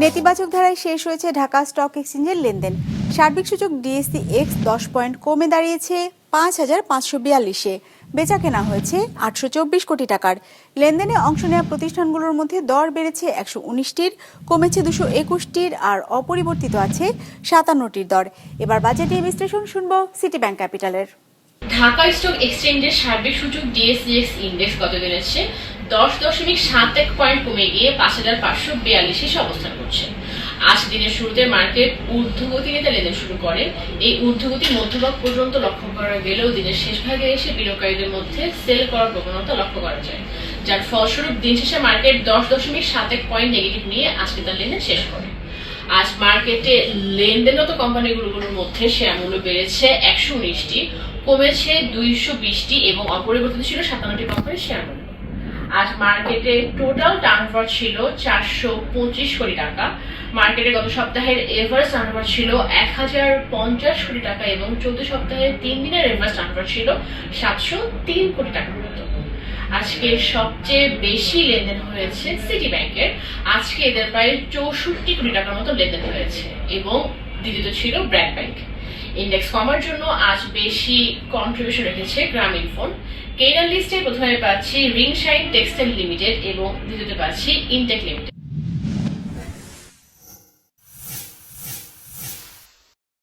নেতিবাচক ধারায় শেষ হয়েছে ঢাকা স্টক এক্সচেঞ্জের লেনদেন। সার্বিক সূচক ডিএসসি এক্স 10 পয়েন্ট কমে দাঁড়িয়েছে ৫,৫৪২-এ। বেচা কেনা হয়েছে ৮২৪ কোটি টাকার। লেনদেনে অংশ নেওয়া প্রতিষ্ঠানগুলোর মধ্যে দর বেড়েছে ১১৯টির, কমেছে ২২১টির, আর অপরিবর্তিত আছে ৫৭টির দর। এবার বাজেট নিয়ে বিশ্লেষণ শুনবো সিটি ব্যাংক ক্যাপিটালের। ঢাকা স্টক এক্সচেঞ্জের সার্বিক সূচক ডিএসইএক্স ইন্ডেক্স গতদিনের চেয়ে 10.71 পয়েন্ট কমে গিয়ে ৫,৫৪২ এসে অবস্থান করছে। আজ দিনের শুরুতে মার্কেট ঊর্ধ্বগতি নিতে লেনদেন শুরু করে। এই ঊর্ধ্বগতি মধ্যভাগ পর্যন্ত লক্ষ্য করা গেলেও দিনের শেষ ভাগে এসে বিনিয়োগকারীদের মধ্যে সেল করার প্রবণতা লক্ষ্য করা যায়, যার ফলস্বরূপ দিন শেষে মার্কেট 10.71 পয়েন্ট নেগেটিভ নিয়ে আজকে তার লেনদেন শেষ করে। আজ মার্কেটে লেনদেনরত কোম্পানিগুলোর মধ্যে শেয়ার মূল্য বেড়েছে ১১৯টি, কমেছে ২২০টি এবং অপরিবর্তিত ছিল ৫৭টি কোম্পানির শেয়ার মূল্য। আজ মার্কেটে টোটাল টার্নওভার ছিল ৪২৫ কোটি টাকা। মার্কেটে গত সপ্তাহের এভারেজ টার্নওভার ছিল ১,০৫০ কোটি টাকা এবং চলতি সপ্তাহের ৩ দিনের এভারেজ টার্নওভার ছিল ৭০৩ কোটি টাকার মতো। আজকে সবচেয়ে বেশি লেনদেন হয়েছে সিটি ব্যাংকের। আজকে এদের প্রায় ৬৪ কোটি টাকার মতো লেনদেন হয়েছে এবং দ্বিতীয়ত ছিল ব্র্যাক ব্যাংক। ইন্ডেক্স কমার জন্য আজ বেশি কন্ট্রিবিউশন রেখেছে গ্রামীণফোন। কেইনার লিস্টে প্রথমে পাচ্ছি রিং শাইন টেক্সটাইল লিমিটেড এবং দ্বিতীয়তে পাচ্ছি ইনটেক লিমিটেড।